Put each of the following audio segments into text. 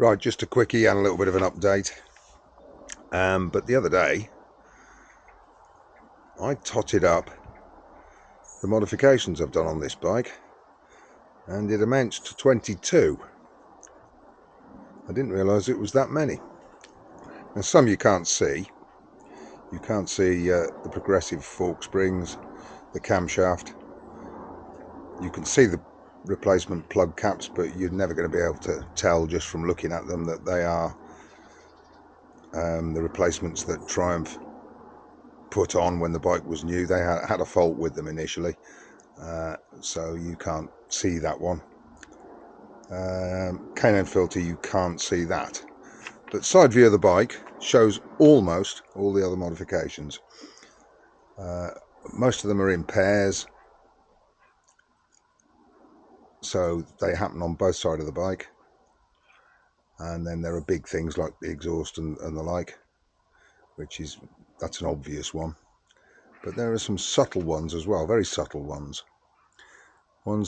Right, just a quickie and a little bit of an update. But the other day, I totted up the modifications I've done on this bike, and it amounts to 22. I didn't realise it was that many. Now, some you can't see. You can't see the progressive fork springs, the camshaft. You can see the replacement plug caps, but you're never going to be able to tell just from looking at them that they are the replacements that Triumph put on when the bike was new. They had a fault with them initially, so you can't see that one. Canine filter, you can't see that, but side view of the bike shows almost all the other modifications. Most of them are in pairs, so they happen on both sides of the bike, and then there are big things like the exhaust and the like, that's an obvious one. But there are some subtle ones as well, very subtle ones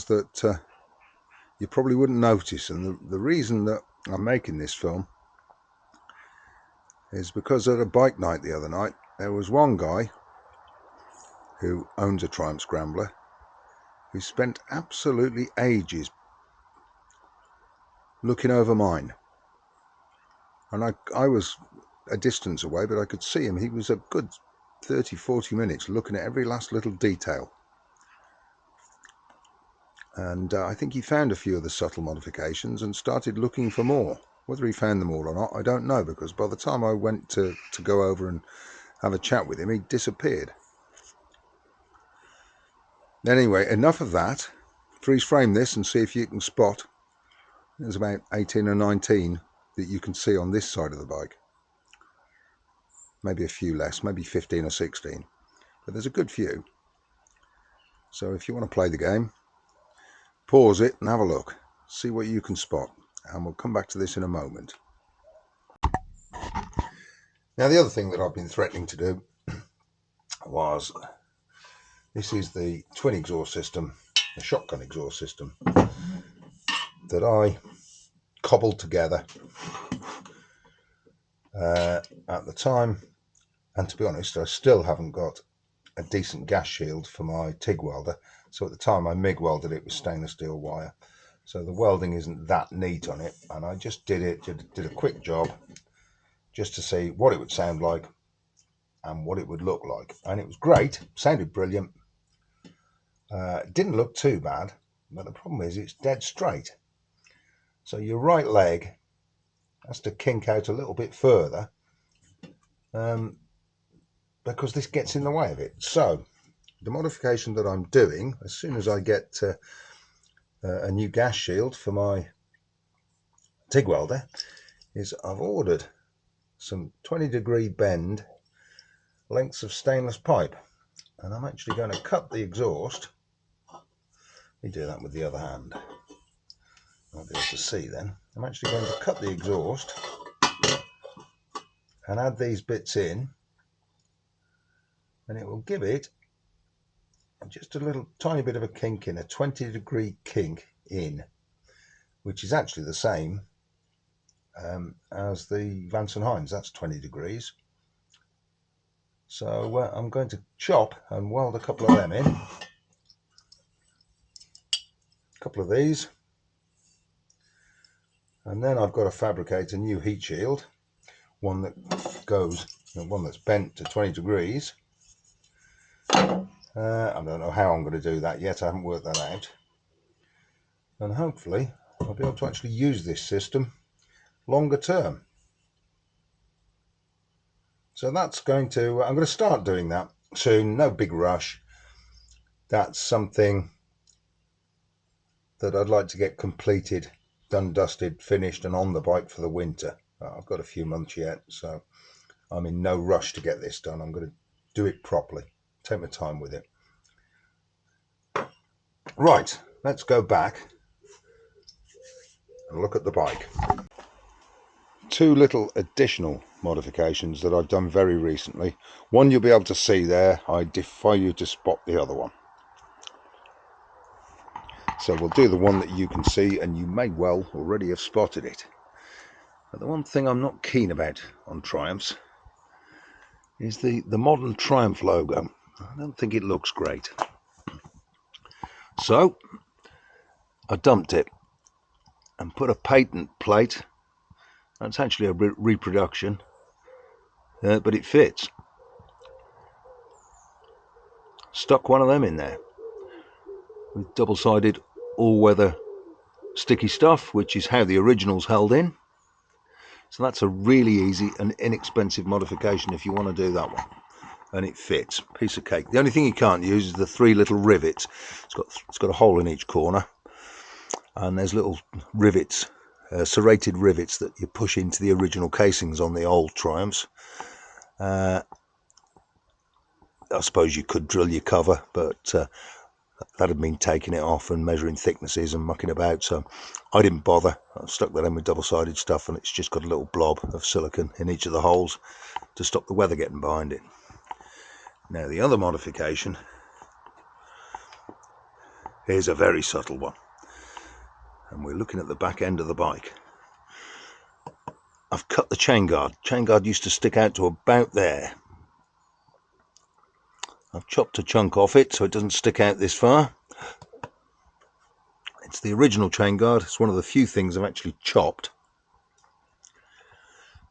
that you probably wouldn't notice. And the reason that I'm making this film is because at a bike night the other night, there was one guy who owns a Triumph Scrambler who spent absolutely ages looking over mine. And I was a distance away, but I could see him. He was a good 30-40 minutes looking at every last little detail. And I think he found a few of the subtle modifications and started looking for more. Whether he found them all or not, I don't know, because by the time I went to go over and have a chat with him, he disappeared. Anyway, enough of that. Freeze frame this and see if you can spot. There's about 18 or 19 that you can see on this side of the bike. Maybe a few less, maybe 15 or 16. But there's a good few. So if you want to play the game, pause it and have a look. See what you can spot. And we'll come back to this in a moment. Now, the other thing that I've been threatening to do was, this is the twin exhaust system, the shotgun exhaust system, that I cobbled together at the time. And to be honest, I still haven't got a decent gas shield for my TIG welder. So at the time I MIG welded it with stainless steel wire. So the welding isn't that neat on it. And I just did a quick job just to see what it would sound like and what it would look like. And it was great, sounded brilliant. It didn't look too bad, but the problem is it's dead straight. So your right leg has to kink out a little bit further because this gets in the way of it. So the modification that I'm doing, as soon as I get a new gas shield for my TIG welder, is I've ordered some 20-degree bend lengths of stainless pipe, and I'm actually going to cut the exhaust. Let me do that with the other hand. I'll be able to see then. I'm actually going to cut the exhaust and add these bits in, and it will give it just a little tiny bit of a kink in, a 20-degree kink in, which is actually the same as the Vance & Hines. That's 20 degrees. So I'm going to chop and weld a couple of them in, a couple of these, and then I've got to fabricate a new heat shield, one that's bent to 20 degrees. I don't know how I'm going to do that yet. I haven't worked that out. And hopefully I'll be able to actually use this system longer term. So I'm going to start doing that soon. No big rush. That's something that I'd like to get completed, done, dusted, finished, and on the bike for the winter. I've got a few months yet, so I'm in no rush to get this done. I'm going to do it properly, take my time with it. Right, let's go back and look at the bike. Two little additional modifications that I've done very recently. One you'll be able to see there. I defy you to spot the other one. So we'll do the one that you can see, and you may well already have spotted it. But the one thing I'm not keen about on Triumphs is the modern Triumph logo. I don't think it looks great. So I dumped it and put a patent plate. That's actually a reproduction, but it fits. Stuck one of them in there with double-sided all-weather sticky stuff, which is how the original's held in. So that's a really easy and inexpensive modification if you want to do that one. And it fits, piece of cake. The only thing you can't use is the 3 little rivets. It's got a hole in each corner, and there's little rivets, serrated rivets that you push into the original casings on the old Triumphs. I suppose you could drill your cover, but that'd mean taking it off and measuring thicknesses and mucking about, so I didn't bother. I stuck that in with double-sided stuff, and it's just got a little blob of silicone in each of the holes to stop the weather getting behind it. Now the other modification is a very subtle one, and we're looking at the back end of the bike. I've cut the chain guard. Chain guard used to stick out to about there. I've chopped a chunk off it so it doesn't stick out this far. It's the original chain guard. It's one of the few things I've actually chopped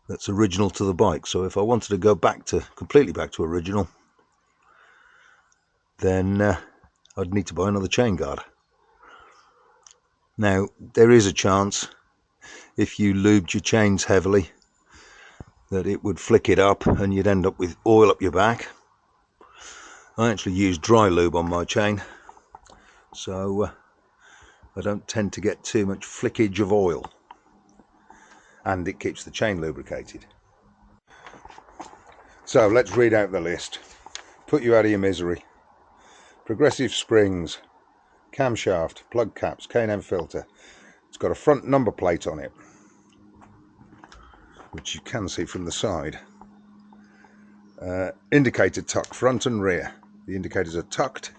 that's original to the bike. So if I wanted to go completely back to original, then I'd need to buy another chain guard. Now there is a chance, if you lubed your chains heavily, that it would flick it up and you'd end up with oil up your back. I actually use dry lube on my chain, so I don't tend to get too much flickage of oil, and it keeps the chain lubricated. So let's read out the list. Put you out of your misery. Progressive springs, camshaft, plug caps, K&N filter. It's got a front number plate on it, which you can see from the side. Indicator tuck front and rear. The indicators are tucked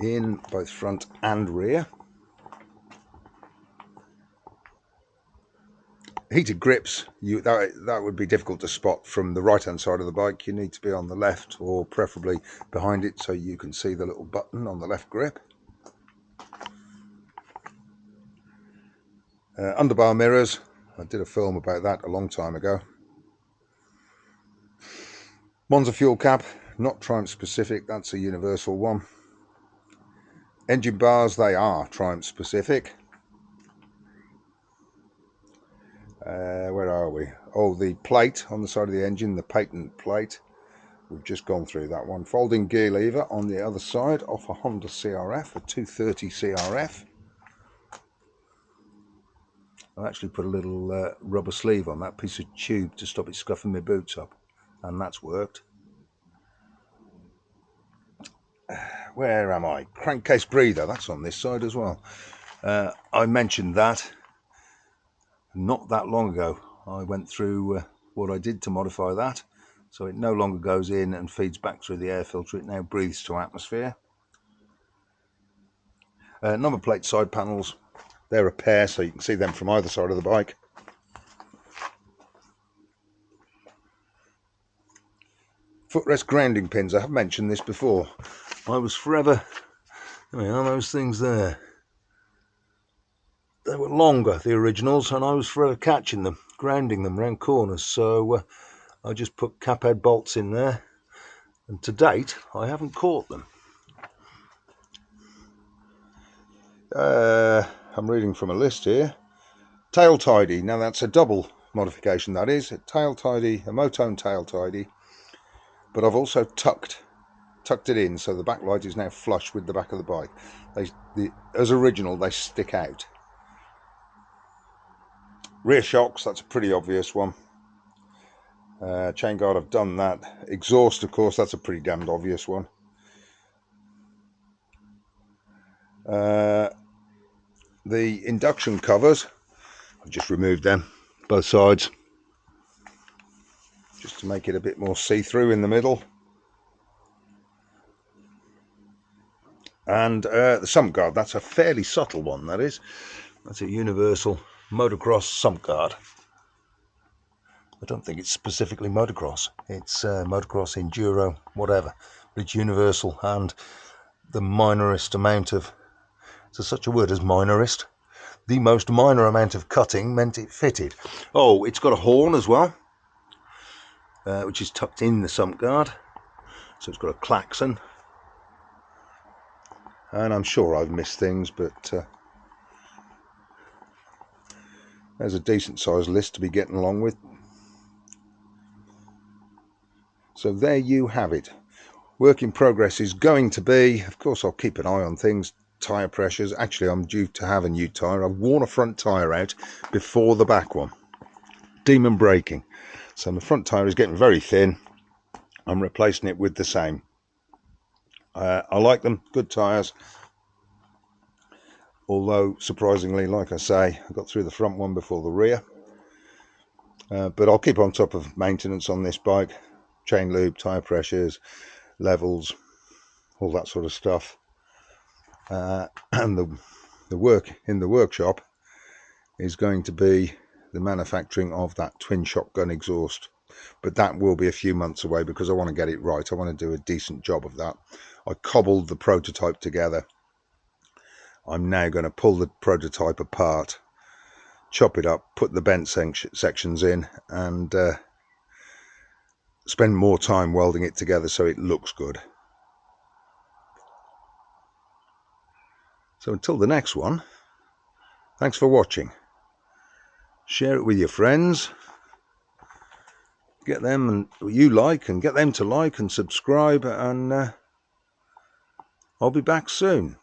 in both front and rear. Heated grips, that would be difficult to spot from the right hand side of the bike. You need to be on the left, or preferably behind it, so you can see the little button on the left grip. Underbar mirrors, I did a film about that a long time ago. Monza fuel cap, not Triumph specific, that's a universal one. Engine bars, they are Triumph specific. Where are we? Oh, the plate on the side of the engine, the patent plate. We've just gone through that one. Folding gear lever on the other side off a Honda CRF, a 230 CRF. I actually put a little rubber sleeve on that piece of tube to stop it scuffing my boots up, and that's worked. Where am I? Crankcase breather, that's on this side as well. I mentioned that not that long ago. I went through what I did to modify that, so it no longer goes in and feeds back through the air filter. It now breathes to atmosphere. Number plate side panels, they're a pair, so you can see them from either side of the bike. Footrest grounding pins, I have mentioned this before. I was forever, there we are, those things there. They were longer, the originals, and I was forever catching them, grounding them around corners, so I just put cap head bolts in there, and to date I haven't caught them. I'm reading from a list here. Tail tidy, now that's a double modification, that is, a tail tidy, a Motone tail tidy, but I've also tucked it in so the backlight is now flush with the back of the bike. As original, they stick out. Rear shocks, that's a pretty obvious one. Chain guard, I've done that. Exhaust, of course, that's a pretty damned obvious one. The induction covers, I've just removed them, both sides, just to make it a bit more see-through in the middle. And the sump guard, that's a fairly subtle one, that is. That's a universal motocross sump guard. I don't think it's specifically motocross. It's motocross, enduro, whatever. But it's universal, and the minorest amount of, is there such a word as minorist? The most minor amount of cutting meant it fitted. Oh, it's got a horn as well, which is tucked in the sump guard. So it's got a klaxon. And I'm sure I've missed things, but there's a decent sized list to be getting along with. So there you have it. Work in progress is going to be, of course I'll keep an eye on things, tyre pressures. Actually, I'm due to have a new tyre. I've worn a front tyre out before the back one. Demon braking. So my front tyre is getting very thin. I'm replacing it with the same. I like them, good tyres. Although, surprisingly, like I say, I got through the front one before the rear. But I'll keep on top of maintenance on this bike. Chain lube, tyre pressures, levels, all that sort of stuff. And the work in the workshop is going to be the manufacturing of that twin shotgun exhaust. But that will be a few months away because I want to get it right. I want to do a decent job of that. I cobbled the prototype together. I'm now going to pull the prototype apart, chop it up, put the bent sections in, and spend more time welding it together so it looks good. So until the next one, thanks for watching. Share it with your friends. Get them and you like, and get them to like and subscribe, and I'll be back soon.